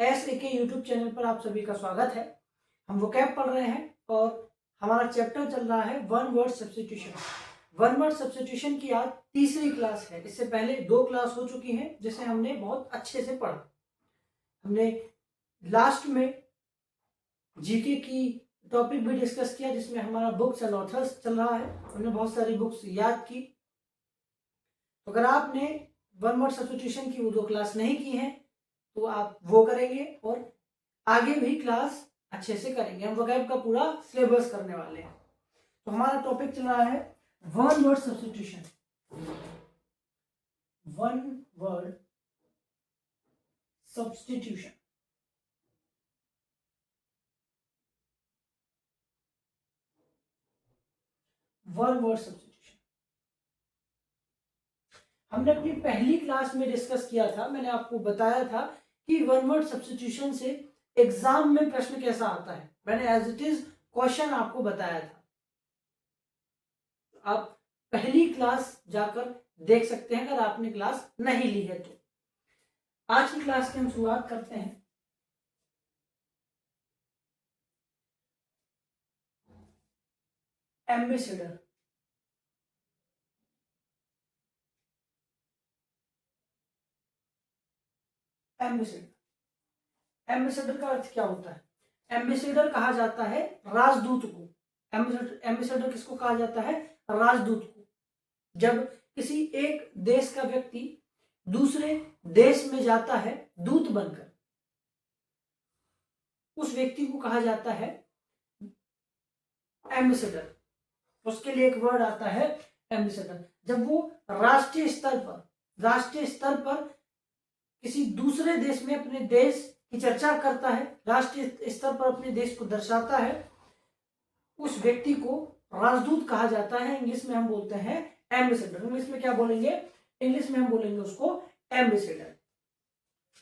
SAK YouTube channel पर आप सभी का स्वागत है। हम वोकैब पढ़ रहे हैं और हमारा चैप्टर चल रहा है one word substitution. One word substitution की आज तीसरी क्लास है। इससे पहले 2 क्लास हो चुकी हैं जिसे हमने बहुत अच्छे से पढ़ा। हमने लास्ट में जीके की टॉपिक भी डिस्कस किया जिसमें हमारा बुक्स एंड ऑथर्स चल रहा है। हमने बहुत सारी बुक्स याद की। तो अगर आपने वन वर्ड सब्स्टिट्यूशन की वो 2 क्लास नहीं की हैं तो आप वो करेंगे और आगे भी क्लास अच्छे से करेंगे। हम वोकैब का पूरा सिलेबस करने वाले हैं। तो हमारा टॉपिक चल रहा है one word substitution. One word substitution. One word substitution हमने अपनी पहली क्लास में डिस्कस किया था। मैंने आपको बताया था कि वन वर्ड सब्स्टिट्यूशन से एग्जाम में प्रश्न कैसा आता है। मैंने एज इट इज क्वेश्चन आपको बताया था। आप पहली क्लास जाकर देख सकते हैं अगर आपने क्लास नहीं ली है तो। आज की क्लास की हम शुरुआत करते हैं। एम्बेसडर। एम्बेसडर एम्बेसडर का अर्थ क्या होता है? एम्बेसडर कहा जाता है राजदूत को। एम्बेसडर किसको कहा जाता है? राजदूत को। जब किसी एक देश का व्यक्ति दूसरे देश में जाता है दूत बनकर, उस व्यक्ति को कहा जाता है एम्बेसडर। उसके लिए एक वर्ड आता है एम्बेसडर। जब वो राष्ट्रीय स्तर पर किसी दूसरे देश में अपने देश की चर्चा करता है, राष्ट्रीय स्तर पर अपने देश को दर्शाता है, उस व्यक्ति को राजदूत कहा जाता है। इंग्लिश में हम बोलते हैं एम्बेसडर। इंग्लिश में क्या बोलेंगे? इंग्लिश में हम बोलेंगे उसको एम्बेसडर।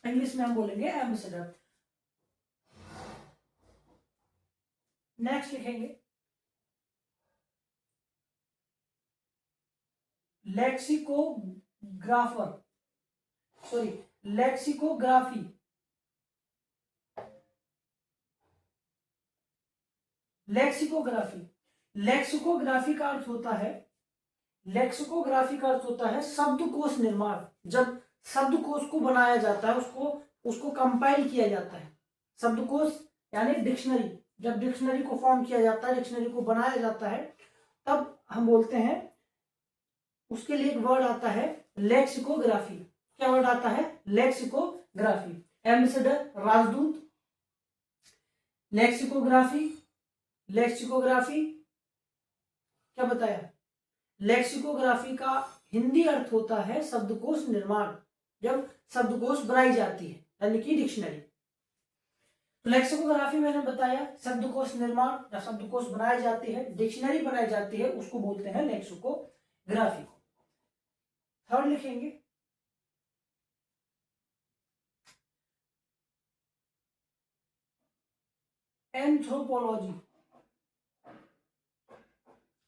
इंग्लिश में हम बोलेंगे एम्बेसडर। नेक्स्ट लिखेंगे lexicographer, sorry lexicography. Lexicography lexicography का अर्थ होता है, लेक्सिकोग्राफी का अर्थ होता है शब्दकोश निर्माण। जब शब्दकोश को बनाया जाता है, उसको कंपाइल किया जाता है। शब्दकोश यानी डिक्शनरी। जब डिक्शनरी को फॉर्म किया जाता है, डिक्शनरी को बनाया जाता है, तब हम बोलते हैं उसके लिए एक वर्ड आता है लेक्सिकोग्राफी। क्या वर्ड आता है? लेक्सिकोग्राफी। एम्बेसडर राजदूत, लेक्सिकोग्राफी। लेक्सिकोग्राफी क्या बताया? लेक्सिकोग्राफी का हिंदी अर्थ होता है शब्दकोश निर्माण। जब शब्दकोश बनाई जाती है यानी कि डिक्शनरी। तो लेक्सिकोग्राफी मैंने बताया शब्दकोश निर्माण, जब शब्दकोश बनाई जाती है, डिक्शनरी बनाई जाती है, उसको बोलते हैं लेक्सिकोग्राफी। थर्ड लिखेंगे एंथ्रोपोलॉजी।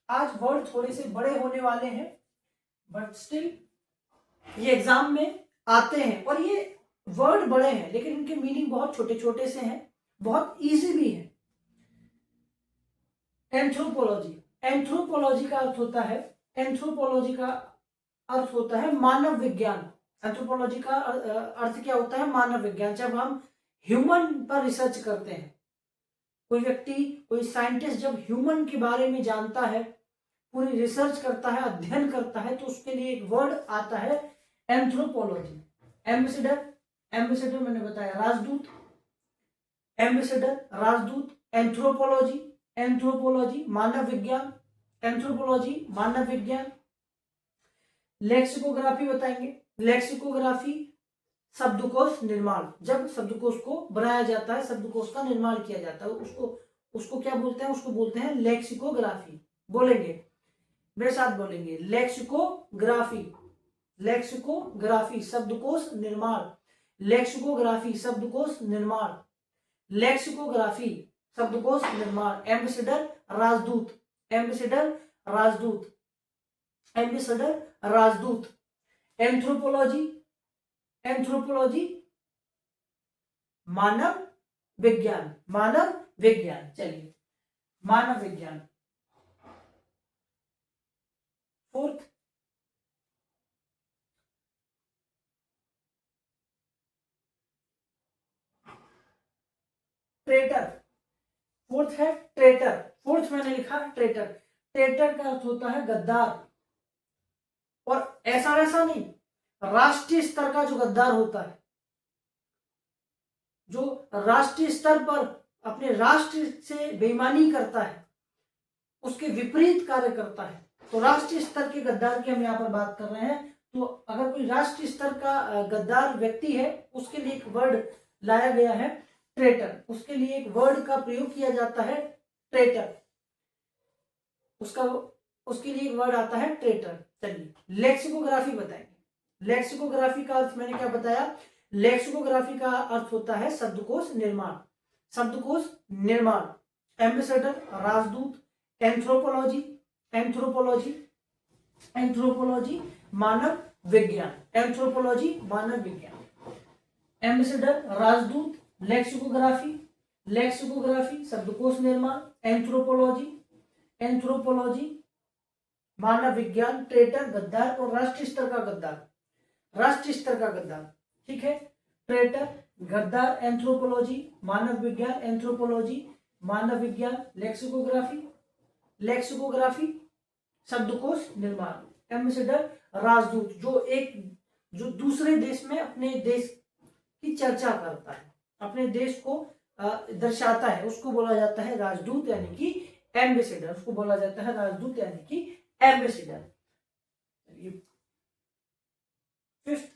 आज वर्ड थोड़े से बड़े होने वाले हैं बट स्टिल ये एग्जाम में आते हैं और ये वर्ड बड़े हैं लेकिन इनके मीनिंग बहुत छोटे छोटे से हैं, बहुत इजी भी है। एंथ्रोपोलॉजी। एंथ्रोपोलॉजी का अर्थ होता है, एंथ्रोपोलॉजी का अर्थ होता है मानव विज्ञान। एंथ्रोपोलॉजी का अर्थ क्या होता है? मानव विज्ञान। जब हम ह्यूमन पर रिसर्च करते हैं, कोई व्यक्ति, कोई साइंटिस्ट जब ह्यूमन के बारे में जानता है, पूरी रिसर्च करता है, अध्ययन करता है, तो उसके लिए एक वर्ड आता है एंथ्रोपोलॉजी। एम्बेसडर, एम्बेसडर मैंने बताया राजदूत, एम्बेसडर राजदूत। एंथ्रोपोलॉजी, एंथ्रोपोलॉजी मानव विज्ञान, एंथ्रोपोलॉजी मानव विज्ञान। लेक्सिकोग्राफी बताएंगे। लेक्सिकोग्राफी शब्दकोश निर्माण। जब शब्दकोश को बनाया जाता है, शब्दकोश का निर्माण किया जाता है, उसको क्या बोलते हैं? उसको बोलते हैं लेक्सिकोग्राफी। बोलेंगे, मेरे साथ बोलेंगे लेक्सिकोग्राफी। लेक्सिकोग्राफी शब्दकोश निर्माण। लेक्सिकोग्राफी शब्दकोश निर्माण। लेक्सिकोग्राफी शब्दकोश निर्माण। एम्बेसडर राजदूत, एम्बेसडर राजदूत, एम्बेसडर राजदूत। एंथ्रोपोलॉजी, एंथ्रोपोलॉजी मानव विज्ञान, मानव विज्ञान। चलिए, मानव विज्ञान। Fourth, traitor. फोर्थ है ट्रेटर। फोर्थ मैंने लिखा ट्रेटर। ट्रेटर का अर्थ होता है गद्दार, और ऐसा वैसा नहीं, राष्ट्रीय स्तर का जो गद्दार होता है, जो राष्ट्रीय स्तर पर अपने राष्ट्र से बेईमानी करता है, उसके विपरीत कार्य करता है, तो राष्ट्रीय स्तर के गद्दार की हम यहाँ पर बात कर रहे हैं। तो अगर कोई राष्ट्रीय स्तर का गद्दार व्यक्ति है, उसके लिए एक वर्ड लाया गया है ट्रेटर, उसके लिए एक वर्ड का प्रयोग किया जाता है ट्रेटर, उसके लिए एक वर्ड आता है ट्रेटर। चलिए, लेक्सिकोग्राफी बताएंगे। लेक्सिकोग्राफी का अर्थ मैंने क्या बताया? लेक्सिकोग्राफी का अर्थ होता है शब्दकोश निर्माण, शब्दकोश निर्माण। एम्बेसडर, राजदूत। एंथ्रोपोलॉजी, एंथ्रोपोलॉजी, एंथ्रोपोलॉजी मानव विज्ञान, एंथ्रोपोलॉजी मानव विज्ञान। एम्बेसडर, राजदूत। लेक्सिकोग्राफी, लेक्सिकोग्राफी शब्दकोश निर्माण। एंथ्रोपोलॉजी, एंथ्रोपोलॉजी मानव विज्ञान। ट्रेटर गद्दार और राष्ट्रीय स्तर का गद्दार, राष्ट्रीय स्तर का गद्दार। ठीक है, ट्रेटर, गद्दार, एंथ्रोपोलॉजी मानव विज्ञान, एंथ्रोपोलॉजी मानव विज्ञान। लेक्सिकोग्राफी, लेक्सिकोग्राफी शब्दकोश निर्माण। एम्बेसडर, राजदूत, जो दूसरे देश में अपने देश की चर्चा करता है, अपने देश को दर्शाता है, उसको बोला जाता है राजदूत यानी कि एम्बेसडर, उसको बोला जाता है राजदूत यानी कि ambassador. Fifth,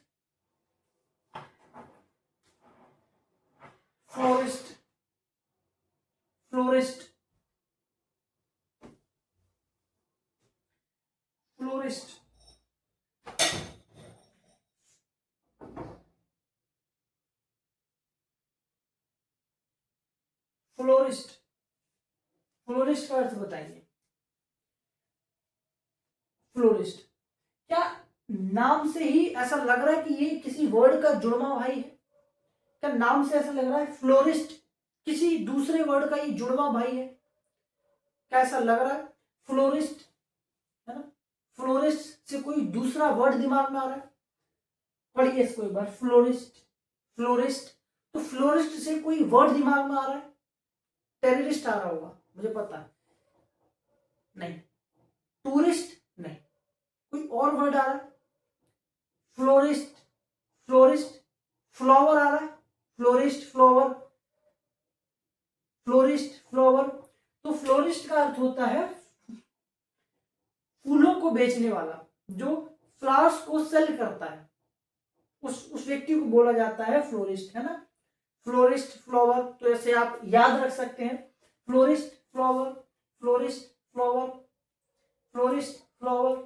florist, florist, florist, florist, florist का अर्थ बताइए। फ्लोरिस्ट, क्या नाम से ही ऐसा लग रहा है कि ये किसी वर्ड का जुड़वा भाई है? क्या नाम से ऐसा लग रहा है फ्लोरिस्ट किसी दूसरे वर्ड का ये जुड़वा भाई है? क्या ऐसा लग रहा है? फ्लोरिस्ट है ना, फ्लोरिस्ट से कोई दूसरा वर्ड दिमाग में आ रहा है? पढ़िए इसको एक बार, फ्लोरिस्ट, फ्लोरिस्ट। तो फ्लोरिस्ट से कोई वर्ड दिमाग में आ रहा है? टेररिस्ट आ रहा होगा, मुझे पता है। नहीं। टूरिस्ट नहीं, कोई और वर्ड आ रहा है? फ्लोरिस्ट, फ्लोरिस्ट, फ्लावर आ रहा है? Florist, flower, florist, flower. तो फ्लोरिस्ट का अर्थ होता है फूलों को बेचने वाला, जो फ्लावर्स को सेल करता है, उस व्यक्ति को बोला जाता है फ्लोरिस्ट, है ना। फ्लोरिस्ट, फ्लावर, तो ऐसे आप याद रख सकते हैं, florist, flower, florist, flower, florist, flower,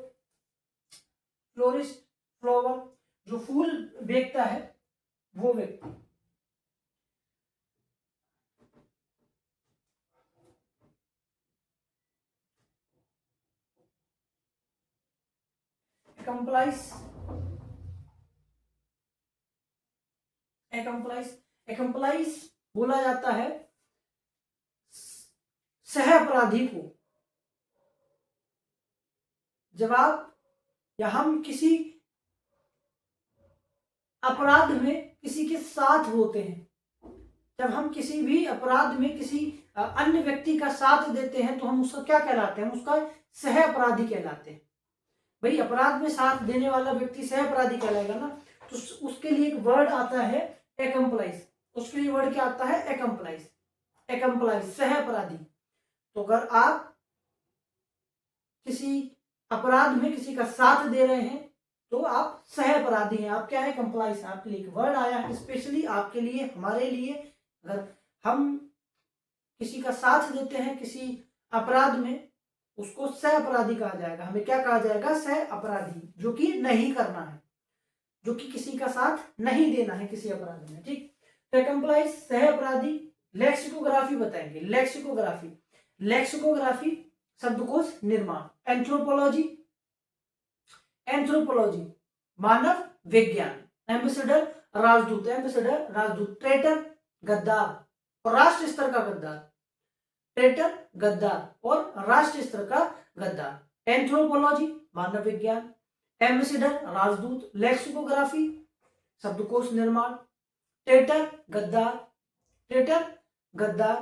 florist, flower. जो फूल बेचता है वो व्यक्ति। एक्म्प्लाइज, एक्म्प्लाइज, एक्म्प्लाइज बोला जाता है सह अपराधी को। जब आप या हम किसी अपराध में किसी के साथ होते हैं, जब हम किसी भी अपराध में किसी अन्य व्यक्ति का साथ देते हैं, तो हम उसका क्या कहलाते हैं? हम उसका सह अपराधी कहलाते हैं। भाई, अपराध में साथ देने वाला व्यक्ति सह अपराधी कहलाएगा ना। तो उसके लिए एक वर्ड आता है एक्म्प्लाइज, उसके लिए वर्ड क्या आता है? एक्म्प्लाइज, एक्म्प्लाइज सह अपराधी। तो अगर आप किसी अपराध में किसी का साथ दे रहे हैं तो आप सह अपराधी हैं, आप क्या है? कंप्लाइज। आपके लिए एक वर्ड आया है स्पेशली आपके लिए, हमारे लिए। अगर हम किसी का साथ देते हैं किसी अपराध में, उसको सह अपराधी कहा जाएगा। हमें क्या कहा जाएगा? सह अपराधी, जो कि नहीं करना है, जो कि किसी का साथ नहीं देना है किसी अपराध में। ठीक, तो कंप्लाइज सह अपराधी। लेक्सिकोग्राफी बताएंगे, लेक्सिकोग्राफी, लेक्सिकोग्राफी शब्दकोश निर्माण। एंथ्रोपोलॉजी, एंथ्रोपोलॉजी मानव विज्ञान। एम्बेसडर, राजदूत, एम्बेसडर, राजदूत। ट्रेटर, गद्दार और राष्ट्र स्तर का गद्दार, ट्रेटर गद्दार और राष्ट्र स्तर का गद्दार। एंथ्रोपोलॉजी मानव विज्ञान, एम्बेसडर राजदूत, लेक्सिकोग्राफी शब्दकोश निर्माण, ट्रेटर गद्दार, ट्रेटर गद्दार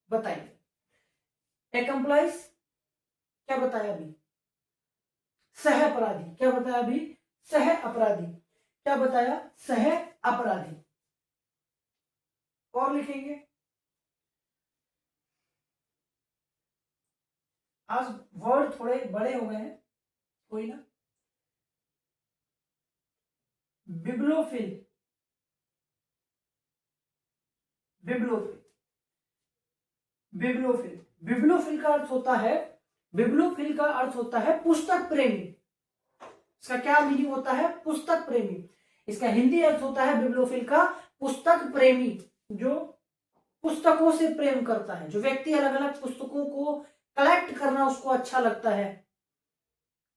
बताएंगे। एक्म्प्लाइज क्या बताया अभी, सह अपराधी, क्या बताया अभी, सह अपराधी, क्या बताया, सह अपराधी। और लिखेंगे, आज वर्ड थोड़े बड़े हो गए हैं, कोई ना। बिब्लोफिल, बिब्लोफिल, बिब्लोफिल, बिब्लोफिल का अर्थ होता है, बिब्लोफिल का अर्थ होता है पुस्तक प्रेमी। इसका क्या मीनिंग होता है, पुस्तक प्रेमी। इसका हिंदी अर्थ होता है बिब्लोफिल का पुस्तक प्रेमी, जो पुस्तकों से प्रेम करता है, जो व्यक्ति अलग अलग पुस्तकों को कलेक्ट करना उसको अच्छा लगता है,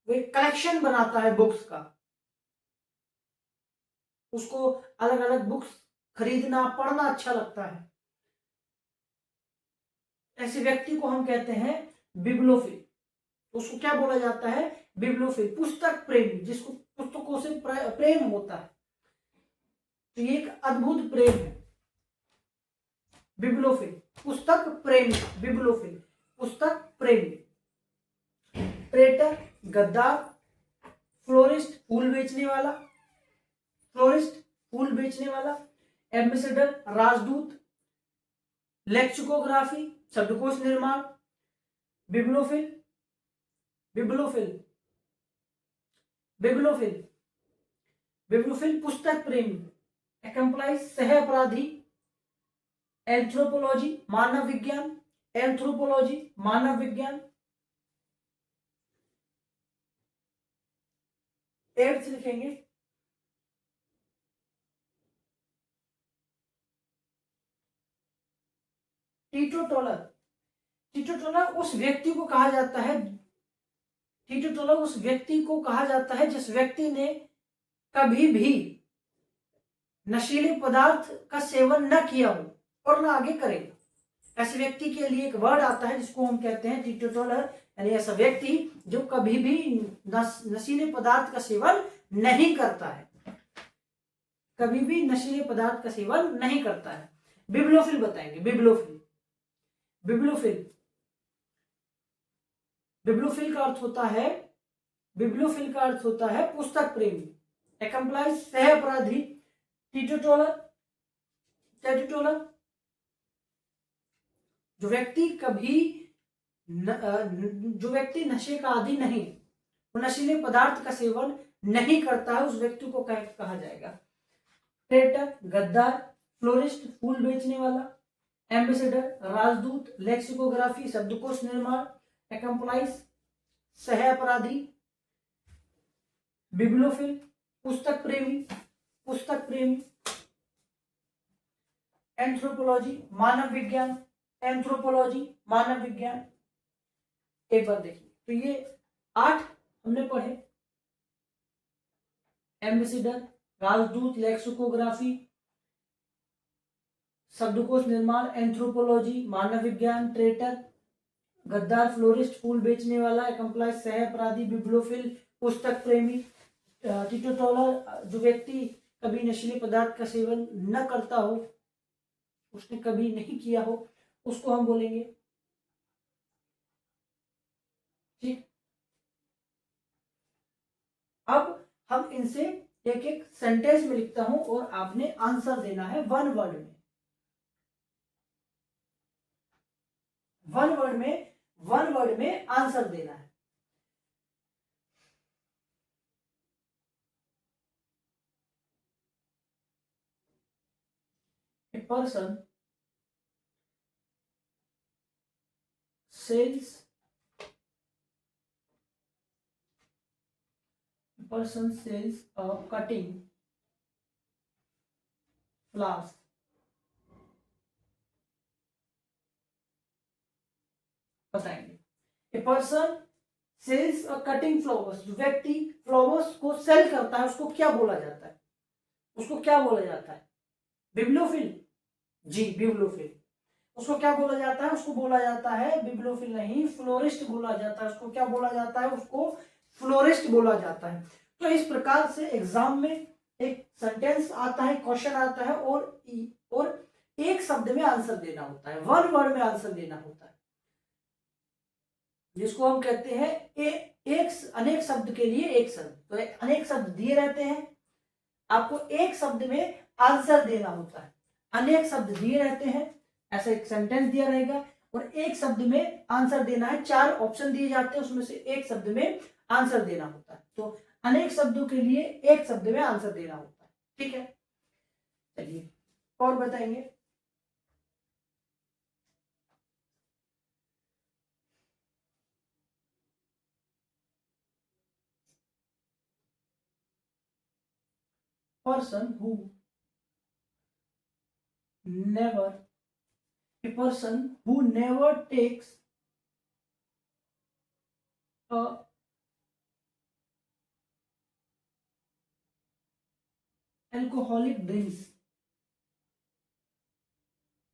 वो एक कलेक्शन बनाता है बुक्स का, उसको अलग अलग बुक्स खरीदना पढ़ना अच्छा लगता है, ऐसे व्यक्ति को हम कहते हैं बिब्लोफिल। उसको क्या बोला जाता है, बिब्लोफिल, पुस्तक प्रेमी, जिसको पुस्तकों से प्रेम होता है। तो ये एक अद्भुत प्रेम है, बिब्लोफिल, पुस्तक प्रेमी, बिब्लोफिल, पुस्तक प्रेमी। ट्रेटर गद्दार, फ्लोरिस्ट फूल बेचने वाला, फ्लोरिस्ट फूल बेचने वाला, एम्बेसडर राजदूत, लेक्सिकोग्राफी शब्दकोश निर्माण, बिब्लोफिल, बिब्लोफिल, बिब्लोफिल, बिब्लोफिल पुस्तक प्रेमी, एक्म्प्लाइज सह अपराधी, एंथ्रोपोलॉजी मानव विज्ञान, एंथ्रोपोलॉजी मानव विज्ञान। 8th लिखेंगे, टीटोटॉलर, टीटोटॉलर उस व्यक्ति को कहा जाता है, टीटोटॉलर उस व्यक्ति को कहा जाता है जिस व्यक्ति ने कभी भी नशीले पदार्थ का सेवन न किया हो और न आगे करेगा। ऐसे व्यक्ति के लिए एक वर्ड आता है जिसको हम कहते हैं टीटोटॉलर, यानी ऐसा व्यक्ति जो कभी भी नशीले पदार्थ का सेवन नहीं करता है, कभी भी नशीले पदार्थ का सेवन नहीं करता है। बिब्लोफिल बताएंगे, बिब्लोफिल, बिब्लोफिल, बिब्लोफिल का अर्थ होता है, बिब्लोफिल का अर्थ होता है पुस्तक प्रेमी, एक्म्प्लाइज सह अपराधी, टीटोटॉलर, टीटोटॉलर जो व्यक्ति कभी जो व्यक्ति नशे का आदी नहीं, वो नशीले पदार्थ का सेवन नहीं करता है, उस व्यक्ति को कहा जाएगा। ट्रेटर गद्दार, फ्लोरिस्ट फूल बेचने वाला, एम्बेसडर राजदूत, लेक्सिकोग्राफी शब्दकोश निर्माण, एक्म्प्लाइज सह अपराधी, बिब्लोफिल पुस्तक प्रेमी, पुस्तक प्रेमी, एंथ्रोपोलॉजी मानव विज्ञान, एंथ्रोपोलॉजी मानव विज्ञान। एक बार देखिए, तो ये 8 हमने पढ़े, एम्बेसडर राजदूत, लेक्सिकोग्राफी शब्दकोश निर्माण, एंथ्रोपोलॉजी मानव विज्ञान, ट्रेटर गद्दार, फ्लोरिस्ट फूल बेचने वाला, एक्म्प्लाइज सह अपराधी, बिब्लोफिल पुस्तक प्रेमी, टीटोटॉलर जो व्यक्ति कभी नशीले पदार्थ का सेवन न करता हो, उसने कभी नहीं किया हो, उसको हम बोलेंगे। ठीक, अब हम इनसे एक एक सेंटेंस में लिखता हूं और आपने आंसर देना है वन वर्ड में, वन वर्ड में आंसर देना है। A person sells, a person sells a cutting flowers, बताएंगे। A person sells a cutting flowers, जो व्यक्ति फ्लावर्स को सेल करता है उसको क्या बोला जाता है, उसको क्या बोला जाता है, बिब्लियोफिल, जी बिब्लियोफिल। उसको क्या बोला जाता है? उसको बोला जाता है बिब्लियोफिल नहीं, फ्लोरिस्ट बोला जाता है। उसको क्या बोला जाता है? उसको फ्लोरिस्ट बोला जाता है। तो इस प्रकार से एग्जाम में एक सेंटेंस आता है, क्वेश्चन आता है और एक शब्द में आंसर देना होता है, वन वर्ड में आंसर देना होता है, जिसको हम कहते हैं एक अनेक शब्द के लिए एक शब्द। तो अनेक शब्द दिए रहते हैं, आपको एक शब्द में आंसर देना होता है। अनेक शब्द दिए रहते हैं, ऐसा एक सेंटेंस दिया रहेगा और एक शब्द में आंसर देना है। 4 ऑप्शन दिए जाते हैं, उसमें से एक शब्द में आंसर देना होता है। तो अनेक शब्दों के लिए एक शब्द में आंसर देना होता है। ठीक है, चलिए और बताएंगे। Person who never a person who never takes a alcoholic drinks,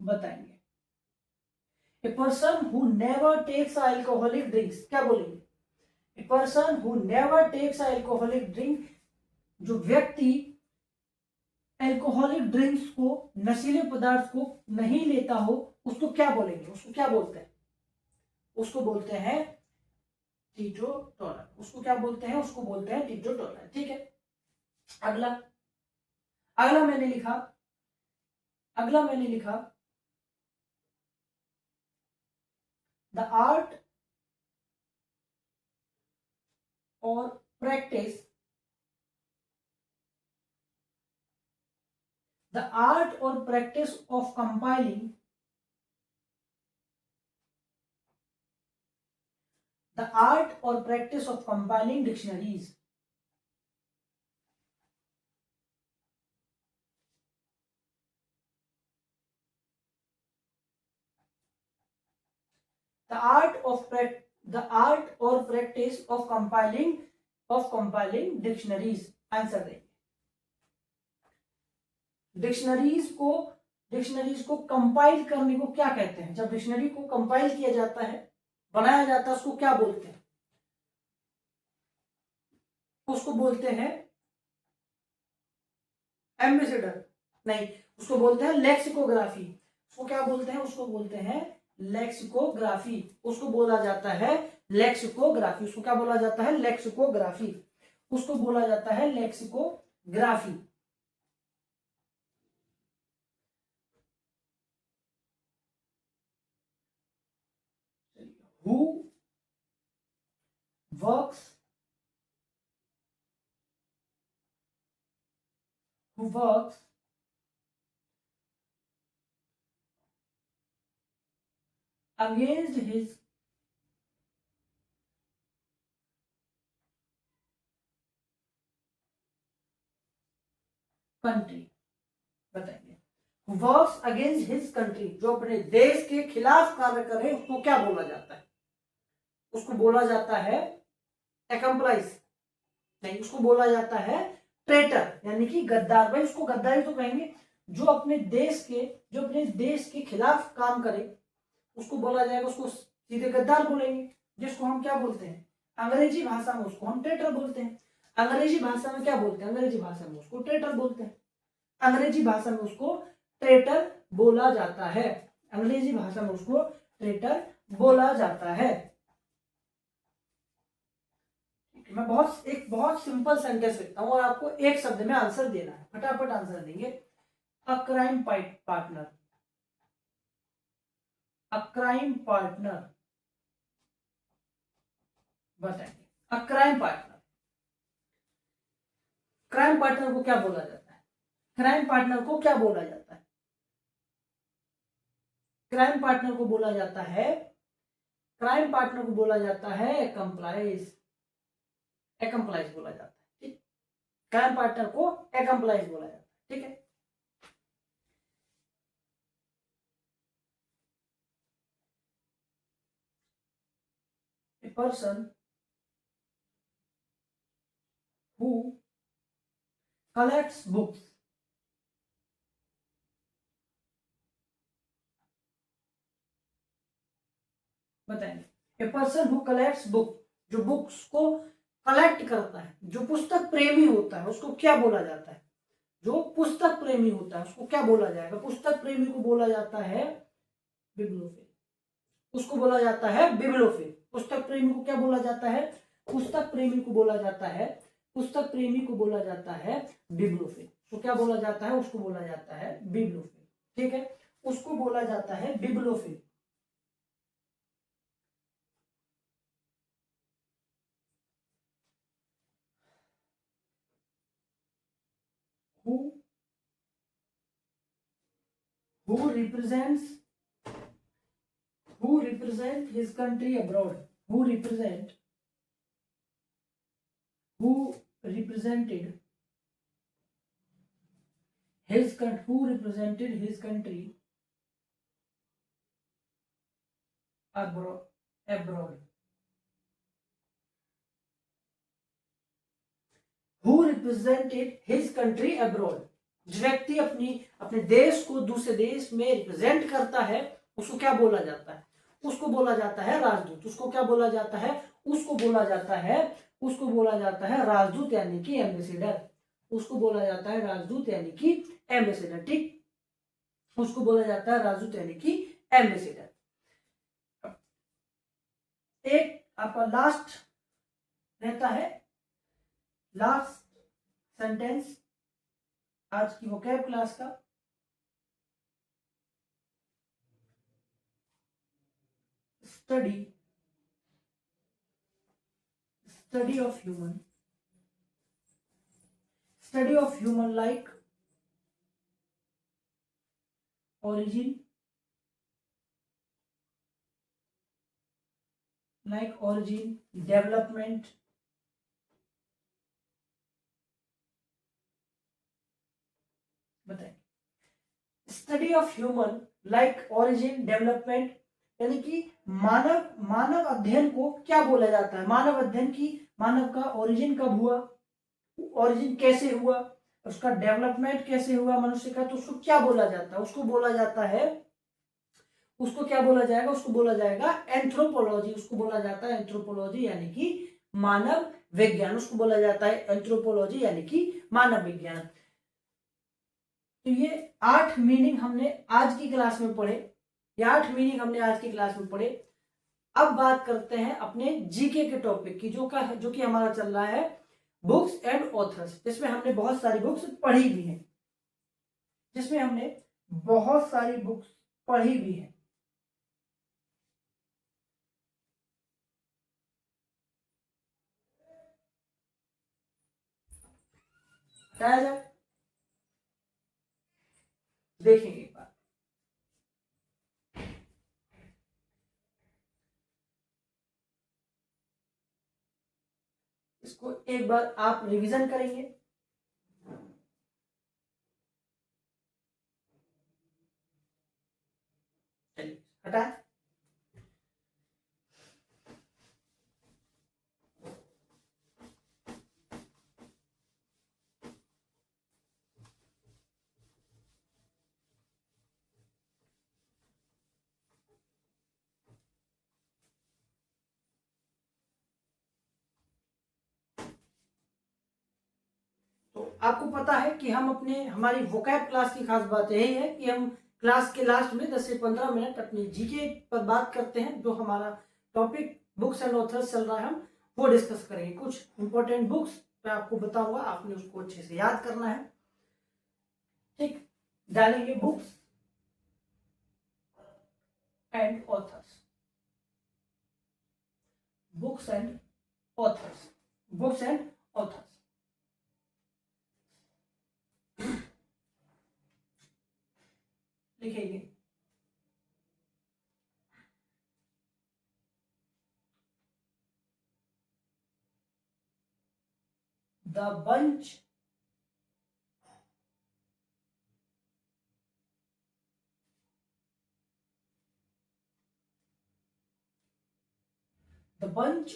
बताएंगे। A person who never takes a alcoholic drinks, क्या बोलेंगे? A person who never takes a alcoholic drink, जो व्यक्ति अल्कोहलिक ड्रिंक्स को, नशीले पदार्थ को नहीं लेता हो, उसको क्या बोलेंगे? उसको क्या बोलते हैं? उसको बोलते हैं टीटोटॉलर। उसको क्या बोलते हैं? उसको बोलते हैं टीटोटॉलर। ठीक है, अगला अगला मैंने लिखा अगला मैंने लिखा द आर्ट और प्रैक्टिस द आर्ट और practice of compiling the art और practice of compiling dictionaries. The art और practice of compiling dictionaries. Answer देंगे। डिक्शनरीज को कंपाइल करने को क्या कहते हैं? जब डिक्शनरी को कंपाइल किया जाता है, बनाया जाता है, उसको क्या बोलते हैं? उसको बोलते हैं एम्बेसडर, नहीं, उसको बोलते हैं लेक्सिकोग्राफी। उसको क्या बोलते हैं? उसको बोलते हैं लेक्सिकोग्राफी। उसको बोला जाता है लेक्सिकोग्राफी। उसको क्या बोला जाता है? लेक्सिकोग्राफी। उसको बोला जाता है lexicography. Who works who works against his country, बताइए। वर्क्स अगेंस्ट हिज कंट्री, जो अपने देश के खिलाफ कार्य करे, उसको क्या बोला जाता है? उसको बोला जाता है एक्म्प्लाइज, नहीं, उसको बोला जाता है ट्रेटर, यानी कि गद्दार। भाई उसको गद्दारी तो कहेंगे। जो अपने देश के खिलाफ काम करे, उसको बोला जाएगा, उसको सीधे गद्दार बोलेंगे। जिसको हम क्या बोलते हैं अंग्रेजी भाषा में? उसको हम ट्रेटर बोलते हैं। अंग्रेजी भाषा में क्या बोलते हैं? अंग्रेजी भाषा में उसको ट्रेटर बोलते हैं। अंग्रेजी भाषा में उसको ट्रेटर बोला जाता है। अंग्रेजी भाषा में उसको ट्रेटर बोला जाता है। मैं एक बहुत सिंपल सेंटेंस लिखता हूं और आपको एक शब्द में आंसर देना है, फटाफट आंसर देंगे। A crime partner, a crime partner, बताएंगे। A crime partner, crime partner को क्या बोला जाता है? क्राइम पार्टनर को क्या बोला जाता है? क्राइम पार्टनर को बोला जाता है क्राइम पार्टनर को बोला जाता है एक्म्प्लाइज, एक्म्प्लाइज बोला जाता है। ठीक, क्राइम पार्टनर को एक्म्प्लाइज बोला जाता है। ठीक है, a person who collects books बताएंगे। A person who collects book, जो बुक्स को कलेक्ट करता है, जो पुस्तक प्रेमी होता है, उसको क्या बोला जाता है? जो पुस्तक प्रेमी होता है उसको क्या बोला जाएगा? पुस्तक प्रेमी को बोला जाता है बिब्लियोफिल। उसको बोला जाता है बिब्लियोफिल। पुस्तक प्रेमी को क्या बोला जाता है? पुस्तक प्रेमी को बोला जाता है, पुस्तक प्रेमी को बोला जाता है बिब्लियोफिल। तो क्या बोला जाता है? उसको बोला जाता है बिब्लियोफिल। ठीक है, उसको बोला जाता है बिब्लियोफिल। who who represents his country abroad, who represented his country abroad. Who represented his country abroad? जो व्यक्ति अपने देश को दूसरे देश में रिप्रेजेंट करता है उसको क्या बोला जाता है? उसको बोला जाता है राजदूत। उसको क्या बोला जाता है? उसको बोला जाता है राजदूत यानी कि एम्बेसडर। उसको बोला जाता है राजदूत यानी कि एम्बेसडर। ठीक, उसको बोला जाता है राजदूत यानी कि एम्बेसडर। एक आपका लास्ट रहता है, लास्ट सेंटेंस आज की वोकैब क्लास का। Study of human like origin development बताएं। Study of human like origin development यानी कि मानव अध्ययन को क्या बोला जाता है? मानव का ओरिजिन कब हुआ, ओरिजिन कैसे हुआ, उसका डेवलपमेंट कैसे हुआ मनुष्य का, तो उसको क्या बोला जाता है? उसको क्या बोला जाएगा? उसको बोला जाएगा एंथ्रोपोलॉजी। उसको बोला जाता है एंथ्रोपोलॉजी यानी कि मानव विज्ञान। उसको बोला जाता है एंथ्रोपोलॉजी यानी कि मानव विज्ञान। तो ये 8 मीनिंग हमने आज की क्लास में पढ़े। अब बात करते हैं अपने जीके के टॉपिक की, जो कि हमारा चल रहा है बुक्स एंड ऑथर्स, जिसमें हमने बहुत सारी बुक्स पढ़ी भी हैं। बताया जाए, देखेंगे एक बार। इसको एक बार आप रिवीजन करेंगे। चलिए हटा। आपको पता है कि हमारी वोकैब क्लास की खास बात यही है कि हम क्लास के लास्ट में 10 से 15 मिनट अपनी जीके पर बात करते हैं। जो हमारा टॉपिक बुक्स एंड ऑथर्स चल रहा है हम वो डिस्कस करेंगे। कुछ इंपॉर्टेंट बुक्स मैं आपको बताऊंगा, आपने उसको अच्छे से याद करना है। ठीक, डालेंगे books and authors, books and authors. लिखेंगे the bunch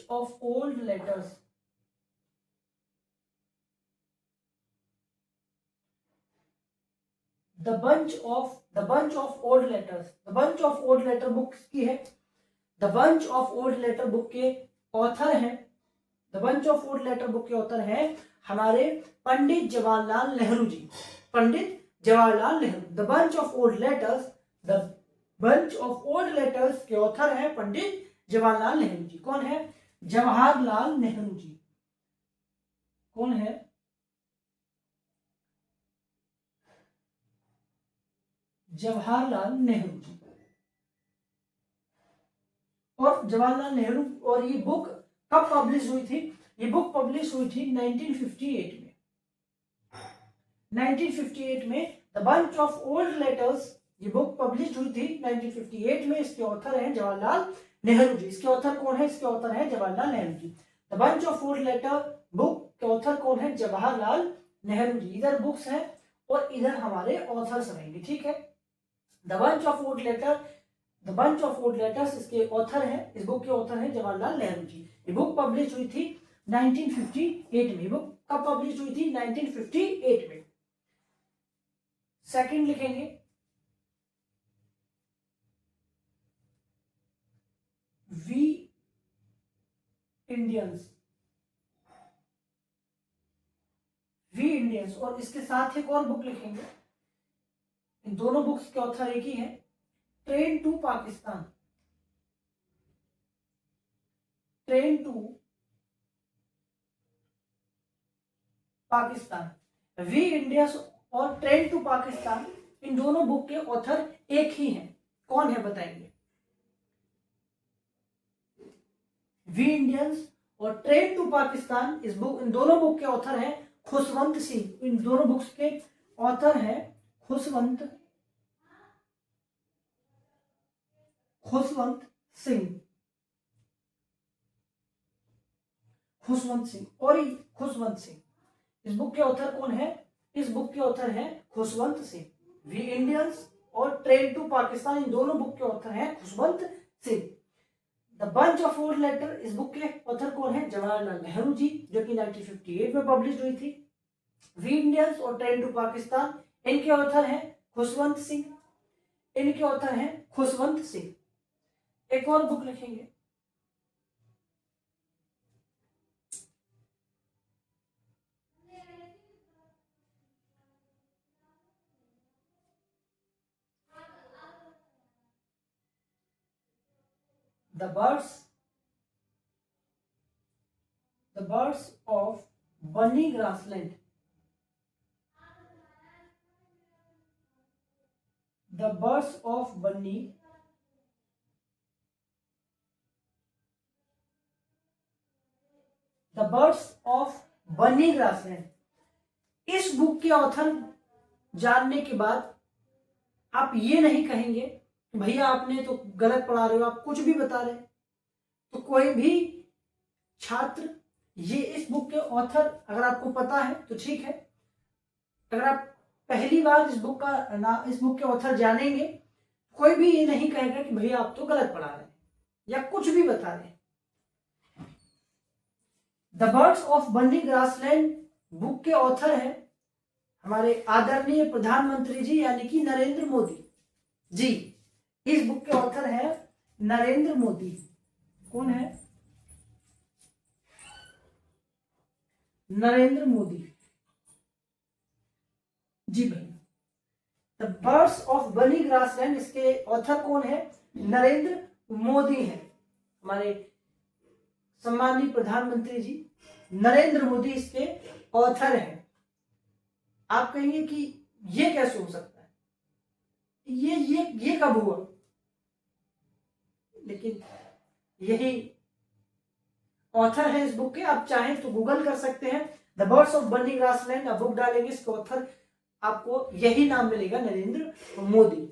of old letters, the bunch of old letter books की है। The bunch of old letter book के ऑथर हैं, the bunch of old letter book के ऑथर हैं हमारे Pandit Jawaharlal Nehru ji, Pandit Jawaharlal Nehru. The bunch of old letters, the bunch of old letters के author हैं पंडित जवाहरलाल नेहरू जी। कौन है? जवाहरलाल नेहरू जी। कौन है? जवाहरलाल नेहरू जी। और जवाहरलाल नेहरू, और ये बुक कब पब्लिश हुई थी? ये बुक पब्लिश हुई थी 1958 में। 1958 में the bunch of old letters, ये बुक पब्लिश हुई थी 1958 में। इसके ऑथर हैं जवाहरलाल नेहरू जी। इसके ऑथर कौन है? इसके ऑथर है Jawaharlal Nehru ji. The bunch of old letter book के ऑथर कौन है? जवाहरलाल नेहरू जी। इधर बुक्स हैं और इधर हमारे ऑथर्स रहेंगे, ठीक है। The bunch of old letter, the bunch of old letters, इसके ऑथर हैं, इस बुक के ऑथर हैं जवाहरलाल नेहरू जी। ये बुक पब्लिश हुई थी 1958 में। बुक कब पब्लिश हुई थी? 1958 में। सेकंड लिखेंगे वी इंडियंस, वी इंडियंस, और इसके साथ एक और बुक लिखेंगे। इन दोनों बुक्स के ऑथर एक ही है, train to Pakistan, train to Pakistan. We Indians और ट्रेन टू पाकिस्तान, इन दोनों बुक के ऑथर एक ही हैं। कौन है बताएंगे? वी इंडियंस और ट्रेन टू पाकिस्तान, इस बुक, इन दोनों बुक के ऑथर हैं खुशवंत सिंह। इन दोनों बुक्स के ऑथर हैं खुशवंत सिंह, खुशवंत सिंह, और खुशवंत सिंह। इस बुक के ऑथर कौन है? इस बुक के ऑथर हैं खुशवंत सिंह। वी इंडियंस और ट्रेन टू पाकिस्तान, इन दोनों बुक के ऑथर हैं Khushwant Singh. The bunch of old letter, इस बुक के ऑथर कौन है? जवाहरलाल नेहरू जी, जो कि 1958 में पब्लिश हुई थी। वी इंडियंस और ट्रेन टू पाकिस्तान, इनके ऑथर हैं खुशवंत सिंह, इनके ऑथर हैं खुशवंत सिंह। एक और बुक लिखेंगे the birds of Banni grassland, the birds of बनी the birds of Banni grassland. इस बुक के ऑथर जानने के बाद आप ये नहीं कहेंगे कि भैया आपने तो गलत पढ़ा रहे हो, आप कुछ भी बता रहे। तो कोई भी छात्र ये इस बुक के ऑथर अगर आपको पता है तो ठीक है, अगर आप पहली बार इस बुक के ऑथर जानेंगे, कोई भी ये नहीं कहेगा कि भैया आप तो गलत पढ़ा रहे हैं या कुछ भी बता रहे हैं। The birds of Banni grassland book के ऑथर हैं हमारे आदरणीय प्रधानमंत्री जी, यानी कि नरेंद्र मोदी जी। इस बुक के ऑथर है नरेंद्र मोदी। कौन है? नरेंद्र मोदी जी भाई। The birds of Banni grassland, इसके ऑथर कौन है? नरेंद्र मोदी है, हमारे सम्माननीय प्रधानमंत्री जी नरेंद्र मोदी इसके ऑथर हैं। आप कहेंगे कि ये कैसे हो सकता है, ये कब हुआ? लेकिन यही ऑथर है इस बुक के। आप चाहें तो गूगल कर सकते हैं, the birds of Banni grassland, आप बुक डालेंगे, इसके ऑथर आपको यही नाम मिलेगा, नरेंद्र मोदी,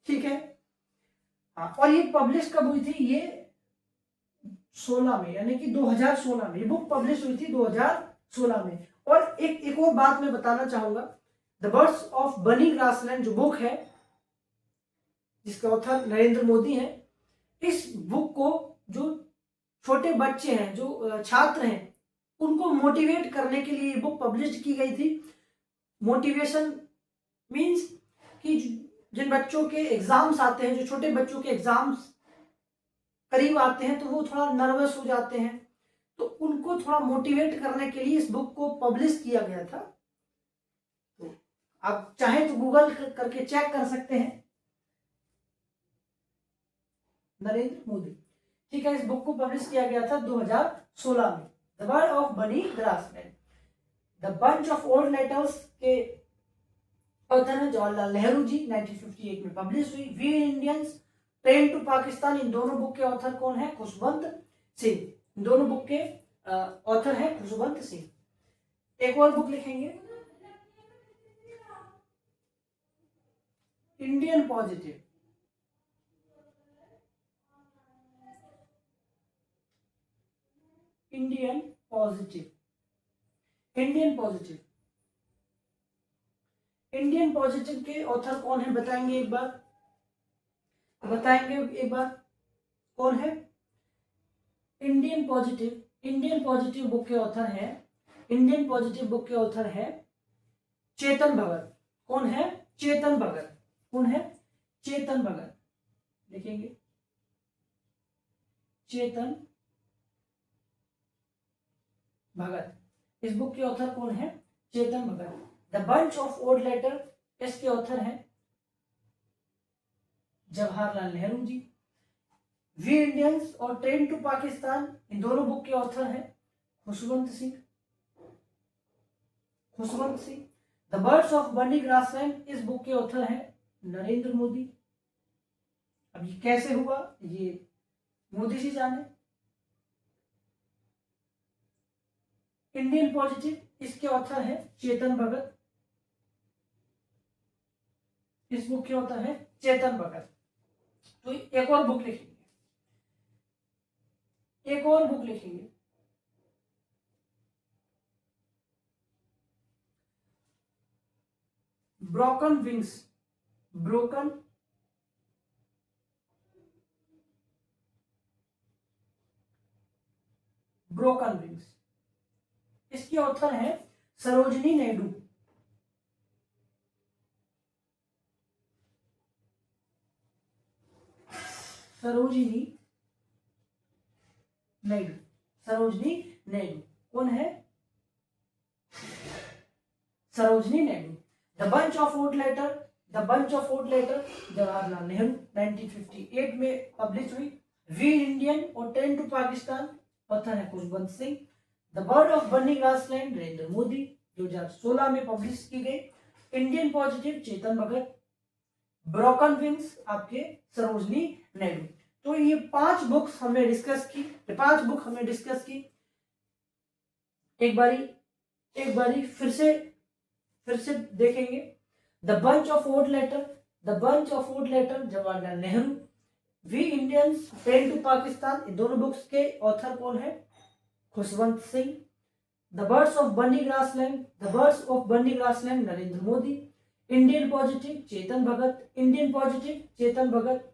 ठीक है। हाँ, और ये पब्लिश कब हुई थी? ये 16 में, यानी कि 2016 में ये बुक पब्लिश हुई थी, 2016 में। और एक और बात मैं बताना चाहूंगा, the birds of Banni grassland जो बुक है जिसके ऑथर नरेंद्र मोदी हैं, इस बुक को जो छोटे बच्चे हैं, जो छात्र हैं, उनको मोटिवेट करने के लिए ये बुक पब्लिश की गई थी। मोटिवेशन मीन्स कि जिन बच्चों के एग्जाम्स आते हैं, जो छोटे बच्चों के एग्जाम्स करीब आते हैं तो वो थोड़ा नर्वस हो जाते हैं, तो उनको थोड़ा मोटिवेट करने के लिए इस बुक को पब्लिश किया गया था। तो आप चाहे तो गूगल करके चेक कर सकते हैं, नरेंद्र मोदी, ठीक है। इस बुक को पब्लिश किया गया था 2016 में। The word of Banni grassland, the bunch of old letters के ऑथर है जवाहरलाल नेहरू जी, 1958 में पब्लिश हुई। We Indians train to Pakistan, इन दोनों बुक के ऑथर कौन है? खुशवंत सिंह। इन दोनों बुक के ऑथर है खुशवंत सिंह। एक और बुक लिखेंगे, Indian positive. Indian positive, Indian positive, Indian positive के ऑथर कौन है बताएंगे एक बार, बताएंगे एक बार कौन है? Indian positive, Indian positive book के ऑथर है, इंडियन पॉजिटिव बुक के ऑथर है चेतन भगत। कौन है? चेतन भगत। कौन है? चेतन भगत। देखेंगे, चेतन भगत। इस बुक के ऑथर कौन है? Chetan Bhagat. The bunch of old letter, इसके ऑथर हैं जवाहरलाल नेहरू जी। वी इंडियंस और ट्रेन टू पाकिस्तान, इन दोनों बुक के ऑथर हैं Khushwant Singh, Khushwant Singh. The birds of Banni grassland, इस बुक के ऑथर हैं नरेंद्र मोदी। अब ये कैसे हुआ, ये मोदी जी जाने। इंडियन पॉजिटिव, इसके ऑथर है चेतन भगत, इस बुक के ऑथर है चेतन भगत। तो एक और बुक लिखेंगे, एक और बुक लिखेंगे, broken wings, broken broken wings, इसके ऑथर है सरोजिनी नायडू। सरोजिनी नायडू, सरोजिनी नायडू। कौन है? Sarojini Naidu. The bunch of would letter, the bunch of would letter Jawaharlal Nehru, 1958 में पब्लिश हुई। वी इंडियन और ट्रेन टू पाकिस्तान, ऑथर है Khushwant Singh. The bird of burning grassland Narendra Modi, 2016 में पब्लिश की गई। Indian positive Chetan Bhagat, broken wings आपके सरोजनी नायडू। तो ये 5 बुक्स हमने डिस्कस की, 5 बुक हमने डिस्कस की। एक बारी फिर से देखेंगे। The bunch of would letter, the bunch of would letter Jawaharlal Nehru. We Indians, train to Pakistan, इन दोनों बुक्स के ऑथर कौन है? Khushwant Singh. The birds of Banni grassland, the birds of Banni grassland Narendra Modi. Indian positive Chetan Bhagat, Indian positive Chetan Bhagat,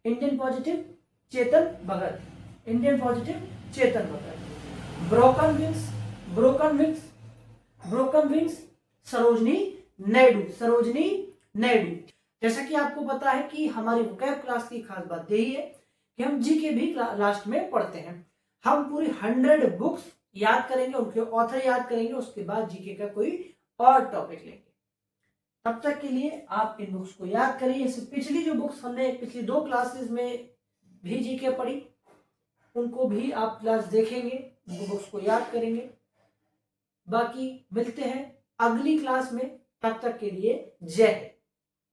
Indian positive Chetan Bhagat, Indian positive Chetan Bhagat. Broken wings, broken wings, broken wings Sarojini Naidu, Sarojini Naidu. जैसा कि आपको पता है कि हमारी वोकैब क्लास की खास बात यही है कि हम जीके भी लास्ट में पढ़ते हैं। हम पूरी 100 बुक्स याद करेंगे, उनके ऑथर याद करेंगे, उसके बाद जीके का कोई और टॉपिक लेंगे। तब तक के लिए आप इन बुक्स को याद करिए। इससे पिछली जो बुक्स हमने पिछली 2 क्लासेस में भी जीके पढ़ी, उनको भी आप क्लास देखेंगे, उनको बुक्स को याद करेंगे। बाकी मिलते हैं अगली क्लास में, तब तक के लिए जय हिंद।